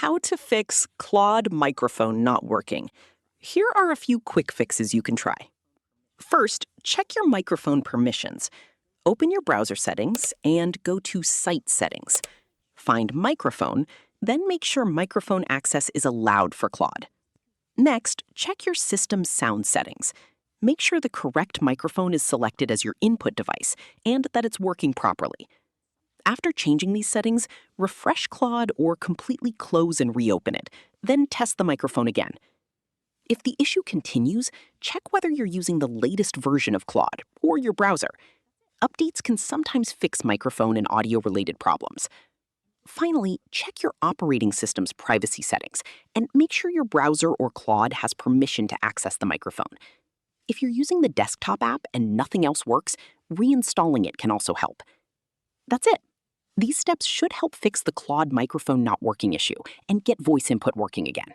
How to fix Claude microphone not working. Here are a few quick fixes you can try. First, check your microphone permissions. Open your browser settings and go to Site Settings. Find Microphone, then make sure microphone access is allowed for Claude. Next, check your system's sound settings. Make sure the correct microphone is selected as your input device and that it's working properly. After changing these settings, refresh Claude or completely close and reopen it, then test the microphone again. If the issue continues, check whether you're using the latest version of Claude or your browser. Updates can sometimes fix microphone and audio-related problems. Finally, check your operating system's privacy settings and make sure your browser or Claude has permission to access the microphone. If you're using the desktop app and nothing else works, reinstalling it can also help. That's it. These steps should help fix the Claude microphone not working issue and get voice input working again.